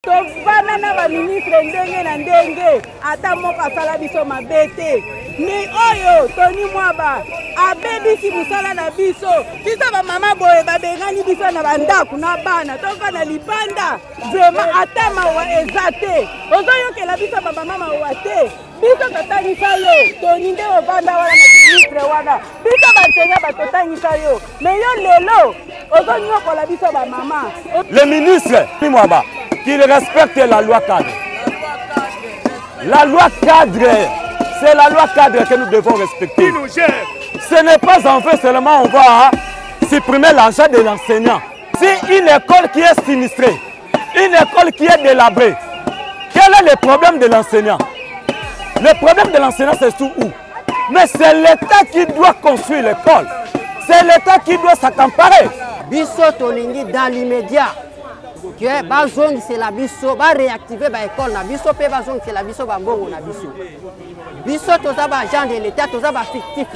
tovana na ba ministre ndenge na ndenge ata moko asala biso mabe te ni oyo Tony Mwaba abebisi musala na biso ba mama boye babengani biso na bandako na bana toka na libanda vraiment ata mawa eza te ozoyokela biso ba mama mawa te biso totangisa yo Tony nde obanda wana na ministre wana biso batenya batotangisa yo mais yo lelo ozonyokola biso ba mama. Le ministre Mwaba qui respecte la loi cadre. La loi cadre, c'est la loi cadre que nous devons respecter. Ce n'est pas en fait seulement on va supprimer l'argent de l'enseignant. Si une école qui est sinistrée, une école qui est délabrée, quel est le problème de l'enseignant? Le problème de l'enseignant c'est tout où? Mais c'est l'État qui doit construire l'école. C'est l'État qui doit s'accaparer. Bisso tolingi dans l'immédiat. Que bazong c'est la biso ba réactiver ba école na biso pe bazong c'est la biso ba mbongo na biso. Biso toza ba agent de l'État toza ba fictif.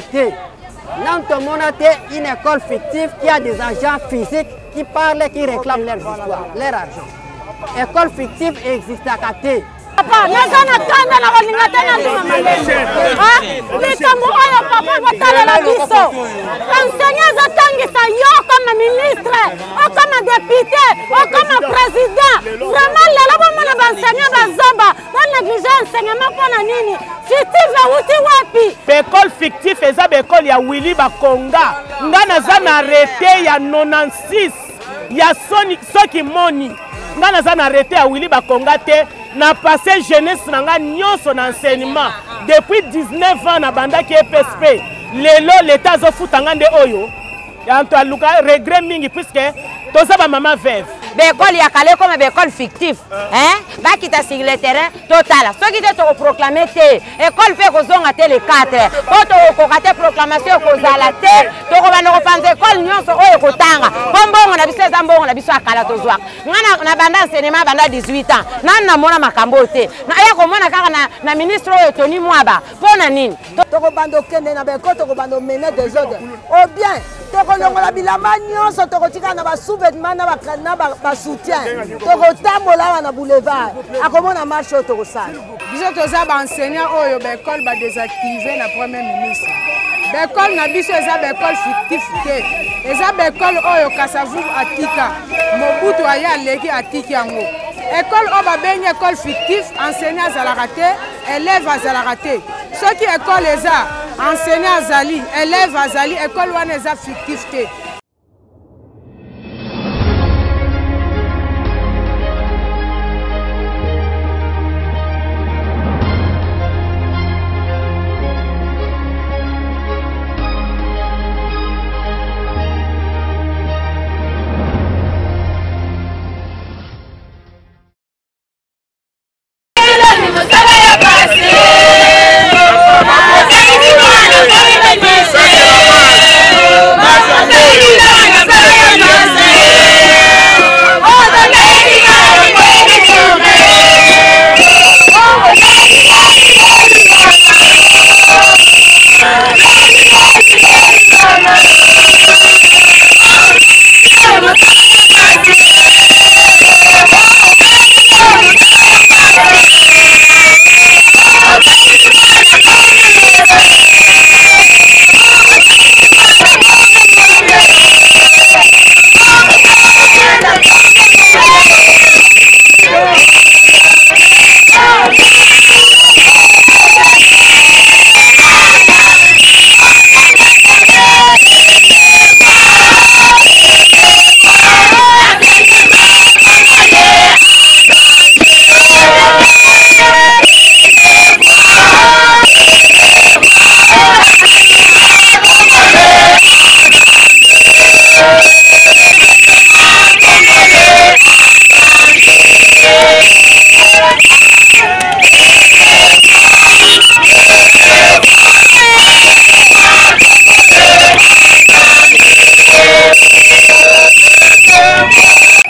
Nan to monate une école fictive qui a des agents physiques qui parlent qui réclament leur histoire, leur argent. École fictive existe à côté. Papa, nazana kanda na balinga tena ndima malenge. Likambo oyo papa botalela biso. Enseignant zatangisa yo comme ministre, o comme député, o comme président. Vraiment lelo bomona benseignant bazomba, ba négligence enseignement pona nini? Fictif uti wapi? École fictif eza école ya Willy Bakonga. Ngana zana arrêté ya 96. Ya soki moni. Ngana zana arrêté ya Willy Bakonga te. Na passé jeunesse nanga nyonso na enseignement depuis 19 ans na banda ki PSP lelo l'état zo futanga nde oyo ya nto aluka regret mingi puisque toza ba mama veuve l'école ya kale comme l'école fictive ba kita sur le terrain total ce qui te to proclamer te école pe kozonga te le 4 poto kokate proclamation kozala te to ko bana ko panze école nyonso oyo kotanga bombongo na biso za mbongo na biso akala tozwa ngana na banda enseignement banda 18 ans nana mona makambo te na ya ko mona kaka na ministre oyo Tony Mwaba pona nini to ko bando kende na be ko to ko bando mener des ordres au bien to ko longola bilamba nyonso to ko tika na ba sous-vêtements na ba soutien to ko tambola na boulevard akomona marche to ko sala biso toza ba enseignant oyo ba école ba désactiver na premier ministre ba école na biso eza ba école fictif te eza ba école oyo Kasavu atika Mobutu aya leki atiki yango école o ba benye école fictif enseignant azalaka te élève azalaka te soki école eza enseignant azali élève azali école wana eza fictif te.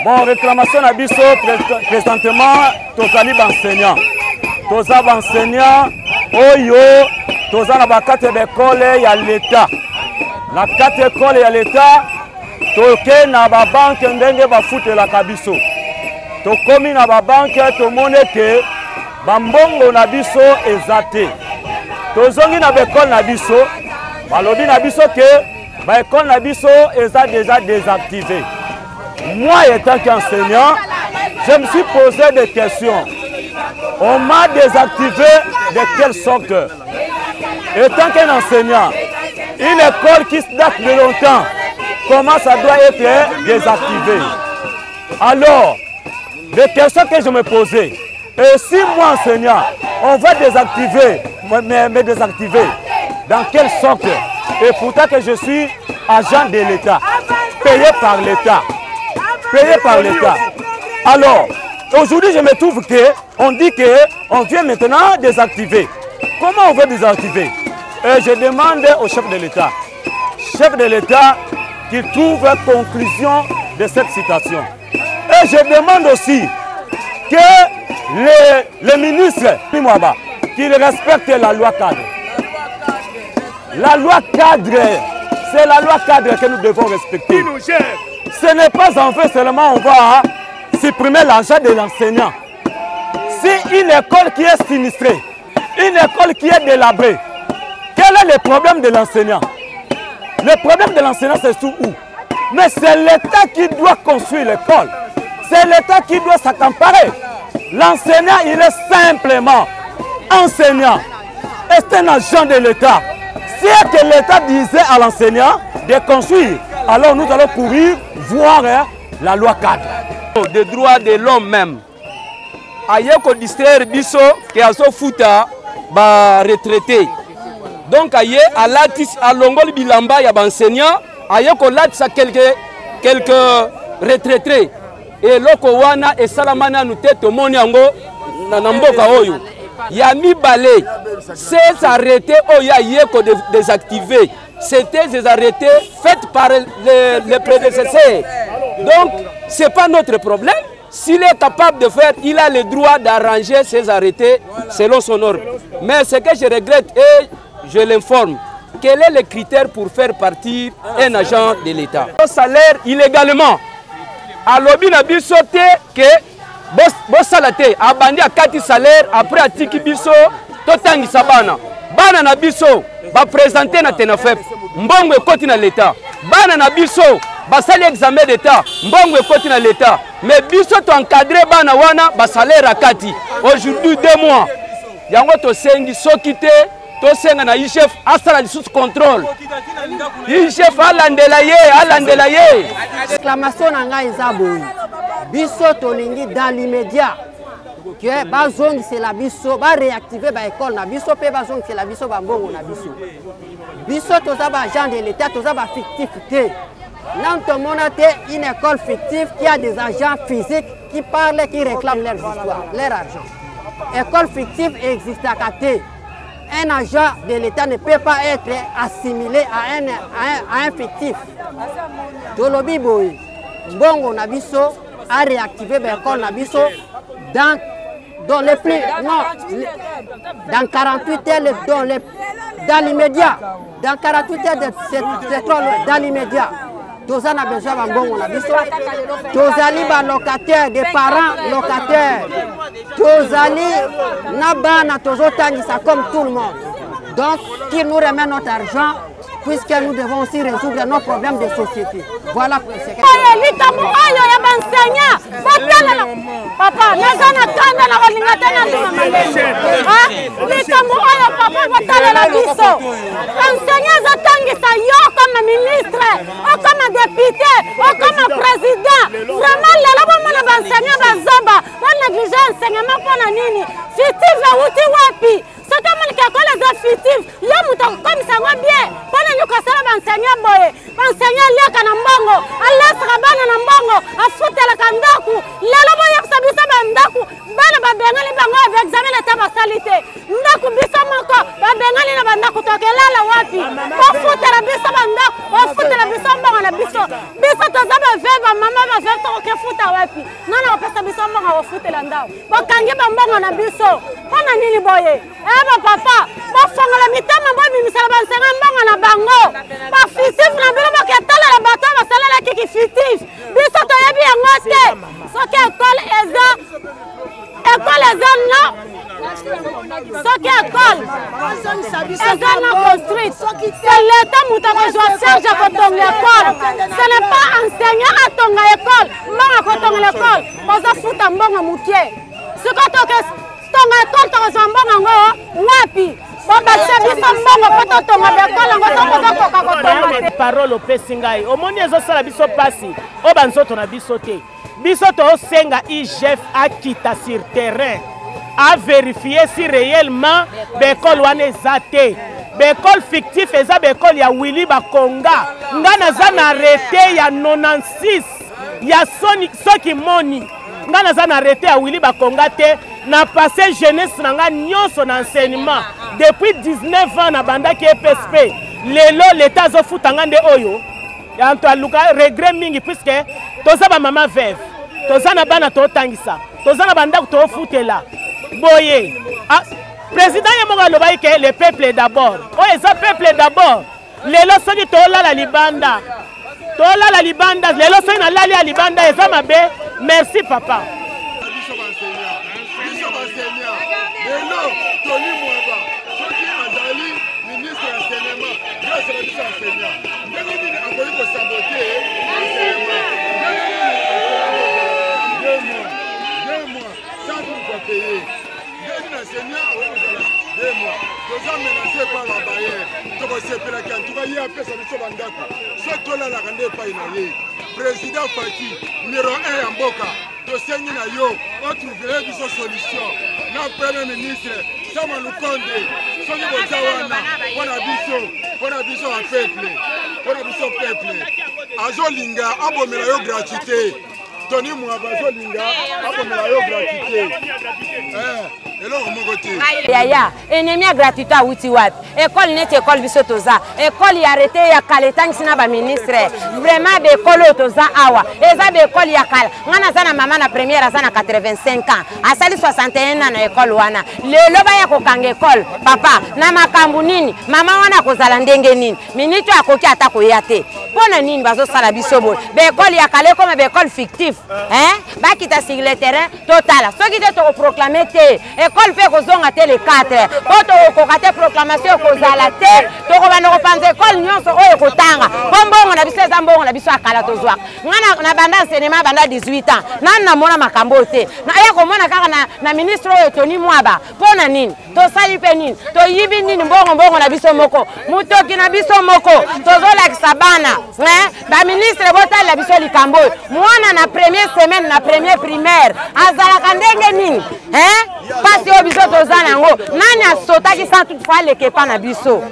Bon, réclamation à biso présentement tozali enseignant. Toza enseignant oyo toza na bakate d'école ya l'État. Na kate école ya l'État toke na ba banque ndenge ba futela kabiso. tokomi na babanke tomoni ke bambongo na biso eza te. Tozongi na bekole na biso balobi na biso ke baekole na biso eza déjà désactivé. Moi étant qu'enseignant, je me suis posé des questions. On m'a désactivé de quelle sorte? Étant qu'un enseignant, une école qui date de longtemps, comment ça doit être désactivé? Alors, les questions que je me posais, et si moi enseignant, on va désactiver, me désactiver, dans quelle sorte? Et pourtant que je suis agent de l'État, payé par l'État. Payé par l'État. Alors, aujourd'hui, je me trouve qu'on dit qu'on vient maintenant désactiver. Comment on veut désactiver? Et je demande au chef de l'État qu'il trouve conclusion de cette situation. Et je demande aussi que les ministres qu'ils respectent la loi cadre. La loi cadre, c'est la loi cadre que nous devons respecter. Ce n'est pas en fait seulement on va supprimer l'argent de l'enseignant. Si une école qui est sinistrée, une école qui est délabrée, quel est le problème de l'enseignant? Le problème de l'enseignant, c'est sous où? Mais c'est l'État qui doit construire l'école. C'est l'État qui doit s'accaparer. L'enseignant, il est simplement enseignant. Et c'est un agent de l'État. Si que l'État disait à l'enseignant de construire, alors nous allons courir voir la loi cadre. Des droits de l'homme même. Ayeko distraire biso ke aso futa ba retraité. Donc aye alatis alongol bilamba ya ba enseignant, ayeko latisa quelques retraités. Et loko wana esalamana nute to moni yango na mboka oyo. Ya mibale ces arrêtés oya yeko désactivés. C'était des arrêtés faits par les prédécesseurs. Donc, ce n'est pas notre problème. S'il est capable de faire, il a le droit d'arranger ses arrêtés selon son ordre. Mais ce que je regrette, et je l'informe, quel est le critère pour faire partir un agent de l'État? Au salaire illégalement. À l'objet de bisote que bon salate, abandi à 4 salaires, après à tiki biso, totangi sabana. Bana na biso ba présenter na tenafep mbongo ekoti na l'État. Bana na biso ba sali examen d'État mbongo ekoti na l'État. Mais biso to encadrer bana wana ba salaire akati. Aujourd'hui 2 mois. Yango to sengi sokite to senga na chef asala sous contrôle. Chef alandela ye. Exclamation na ngai eza boyi. Biso to lingi dans l'immédiat. Que bazong c'est la biso ba réactiver ba école na biso pe bazong c'est la biso ba mbongo na biso. Biso toza ba agent de l'État toza ba fictif te. Nan to monate une école fictive qui a des agents physiques qui parlent qui réclament leur histoire, leur argent. École fictive existe à côté. Un agent de l'État ne peut pas être assimilé à un fictif. Tolobi boy mbongo na biso a réactiver ba école na biso dans les plus, non, dans 48 heures, dans l'immédiat, dans 48 heures, dans l'immédiat, tous a besoin d'un bon biso, tous ali ba locataires, des parents locataires, tous ali nabana, tous otangisa comme tout le monde. Donc, qui nous remet notre argent, puisque nous devons aussi résoudre nos problèmes de société. Voilà pour ce que papa, nazana kanda na balinga tena ndima malenge. Likambo oyo papa batalela biso. Enseignant zatangisa yo comme ministre, comme député, comme président. Vraiment lelo bomona benseignant bazomba, bon négligence enseignement pona nini? Fictive uti wapi? Soto mulika kola za fictive, yo muto comme ça va bien. Pona nyuka sala benseignant boye. Enseignant leka na mbongo, alesra bana na mbongo, afutela kandaku. Lelo boye biso bandaku bana babengali bango avec examen l'état basalité ndaku biso moko babengali na bandaku tokelala wapi bafutela biso bandaku bafutela biso mbongo na biso toza baveva mama baveva tokefuta wapi nana bapesa biso mbongo bafutela ndako bakangi bambongo na biso mpona nini boye papa bafongola mitema boye bimisala bansenga mbongo na bango baficif na bino baketalela bato basalela kiki fictif biso toyebi yango te soki ekole eza no soki ekole eza na construite c'est l'état moto akozwa charge ya kotonga ekole ce n'est pas enseignant atonga ekole mbongo akotonga lekole ozofuta mbongo mokie sikoyo totonga ekole tokozwa mbongo yango wapi parole opesi ngai omoni ezosala biso pasi oyo banzoto na biso te biso tosenga igf akita sur terrain avérifie si réellement bekole wana eza te bekole fictif eza bekole ya Willy Bakonga nga naza na arrêté ya 96 ya soki moni nga naza na arrêté ya Willy Bakonga te na passé jeunesse na nga nyonso na enseignement depuis 19 ans na bandaki EPSP lelo l'état azofuta nga nde oyo yanto aluka regret mingi puisque toza ba mama veuve toza na bana totangisa toza na bandako tofutela boye président ye moko alobaki ke le peuple d'abord oyo eza peuple d'abord lelo soki tolala libanda lelo soki nalali ya libanda eza mabe merci papa. Lelo Tony Mwaba soki azali ministre ya enseignement grâce à la mission enseignant ndenge nini akoki kosabote enseignement deux mois sans qu'on soit payé ndenge nini enseignant akoki kozala 2 mois toza menacé par la barrière tokosepelaki antuka ye apesa biso bandako so tolalaka nde epai na ye président Faki numéro 1 ya mboka tosengi na yo otrouverie biso solution na premier ministre Sama Lukonde soki boza wana mpona biso ya peuple azolinga abomela yo gratuité Tony Mwaba azolinga abomela yo gratuité eloko moko te yaya ennemi ya gratuité awuti wapi ekole neti ekole biso toza ekole ya arrêté ya kala etangisi na baministre vraiment bekole oyo toza awa eza bekole ya kala nga naza na mama na première aza na 85 ans asali 61 ans na ekole wana lelo baya kokanga ekole papa na makambo nini mama wana akozala ndenge nini miniti akoki ata koya te mpona nini bazosala biso boye bekole ya kala ekoma bekole fictif bakita sur le terrain totala soki te tokoproclame te école fait kozonga te le 4 po tokokoka te proclamation kozala te tokobanda kopanza école nyonso oyo kotanga po mbongo na biso eza mbongo na biso akala tozwaka nga na banda enseignement banda 18 ans nani namona makambo te naya komona kaka na ministre oyo Tony Mwaba mpona nini tosali mpe nini toyibi nini mbongo na biso moko mutoki na biso moko tozolakisa bana baministre botalela biso likambo oyo mwana na première semaine na première primaire azalaka ndenge nini pasi oyo biso toza nango nani asotaki sans toutefois aleka epa na biso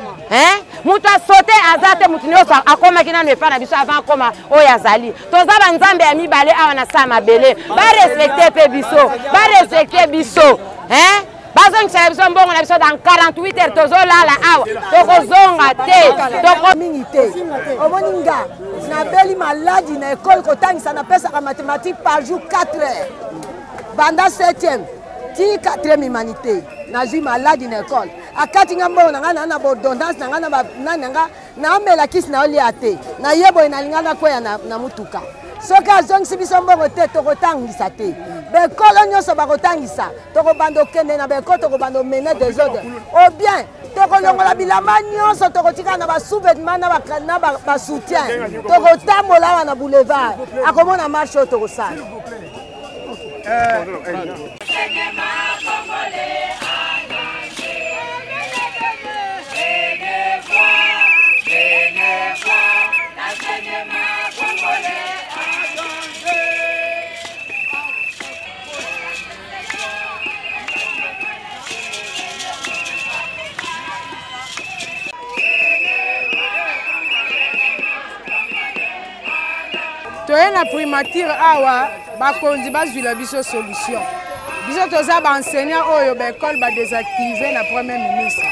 mutu asote aza te mutu nyonso akomaki nano epa na biso avant akoma oyo azali toza banzambe ya mibale awa na saa mabele barespecte mpe biso barespecte biso bazongisa biso mbongo na biso dans 48 heures tozolala awa tokozonga te mingi te omoni nga nabeli maladi na ekole kotangisa napesaka mathématique par jour 4 heures banda 7e ti 4e humanité nazwi maladi na ekole akati nga mbongo na nga na bodondance na nga na nanga naamela kisi na olia te na ye boye nalinga nakwea na mutuka soki azongisi biso mbongo te tokotangisa te bekolo nyonso bakotangisa tokobanda okende na bekolo tokobanda omene desordre ou bien tokolongola bilamba nyonso tokotika na basous-vêtements na basoutien tokotambola awa na boulevard akomona marche oyo tokosala toye na primature awa bakonzi bazwila biso solution biso toza baenseignant oyo baekole badésactive na premier ministre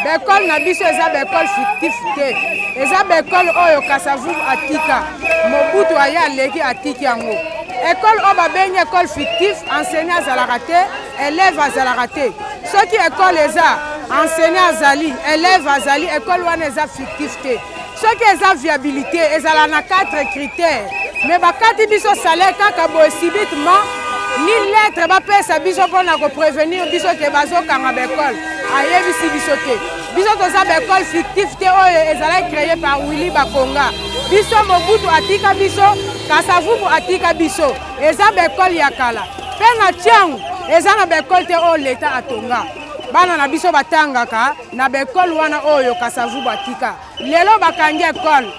baekole na biso eza baekole fictif te eza baekole oyo Kasavubu atika Mobutu aya aleki atiki yango ekole oyo babengi ekole fictif enseignant azalaka te élève azalaka te soki ekole eza enseignant azali élève azali ekole wana eza fictif te soki eza viabilité ezala na 4 critères mais bakati biso salaire kaka boye subitement ni lettre bapesa biso mpona koprévenir biso te bazokanga baekole ayebisi biso te biso toza baekole fictif te oyo ezalaki créé par Willy Bakonga biso Mobutu atika biso Kasavubu atika biso eza baekole ya kala mpe na ntiango eza na baekole te oyo leta atonga bana na biso batangaka na baekole wana oyo Kasavubu atika lelo bakangi ekole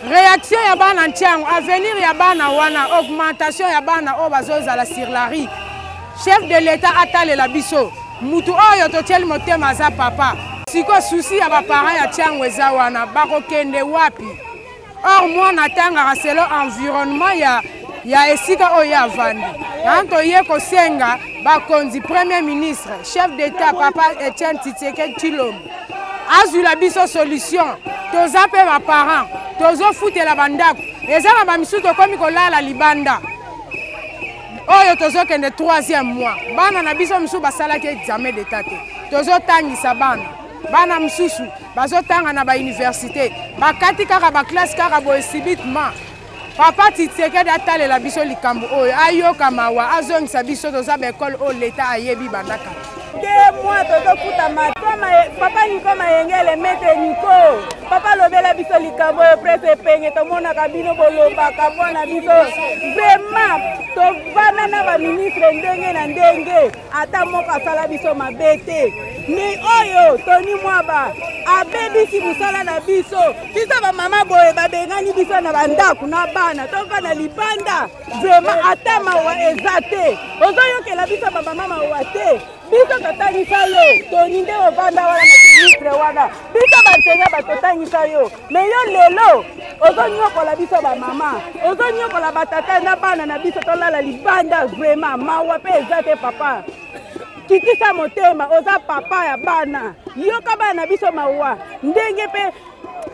réaction ya bana ntiango avenir ya bana wana augmentation ya bana oyo bazozala sur la rue chef de l'état atalela biso mutu oyo totieli motema aza papa siko susi ya baparent ya ntiango eza wana bakokende wapi or mwana atangaka selo environnement ya esika oyo avandi yango toye kosenga bakonzi premier ministre chef d'état papa Etienne Tshisekedi Tshilombo azwila biso solution toza mpe baparent tozofutela bandako eza na bamisusu tokomi kolala libanda oyo tozokende 3e mois bana na biso mosusu basalaki examen d'état te tozotangisa bana mosusu bazotanga na bauniversité bakati kaka baklasse kaka boye subitement papa Tshisekedi atalela biso likambo oyo ayoka mawa azongisa biso toza baekole oyo leta ayebi bandaka 2 mois tozokuta papa Niko Mayengele maître Niko papa lobela biso likambo oyo presse epenge tomonaka bino bolobaka mpona biso vraiment tovanda na baministre ndenge na ndenge ata moko asala biso mabe te ni oyo Tony Mwaba abebisi mosala na biso bamama boye babengani biso na bandako na bana tovanda libanda vraiment ata mawa eza te ozoyokela biso bamama mawa te biso totangisa yo Tony nde ovanda wana na ministre wana biso bansenya batotangisa yo me yo lelo ozonyokola biso bamama ozonyokola batata na bana na biso tolala libanda vraiment mawa mpe eza te papa kitisa motema oza papa ya bana yoka bana na biso mawa ndenge mpe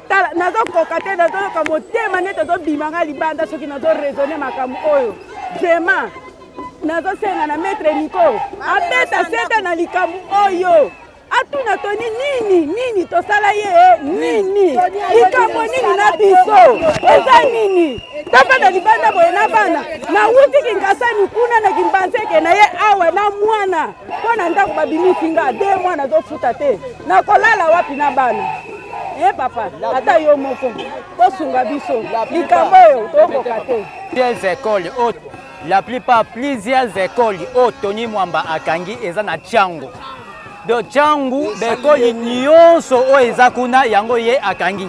tala nazokoka te nazoyoka motema nde tozobimanga libanda soki nazoraisonne makambo oyo vraiment nazosenga na maître Niko abeta seta na likambo oyo atuna Tony nini tosala ye nini likambo nini na biso eza nini topanda libanda boye na bana na wuti kingasani kuna na kimbanseke na ye awe na mwana mpona ndako babimisi nga 2 mois nazofuta te nakolala wapi na bana papa ata yo moko bosunga biso likambo oyo tokoka te la plupart plusieurs écoles au Tony Mwamba akangi eza na Tchango. Do Tchango bekoli nyonso o eza kuna yango ye akangi.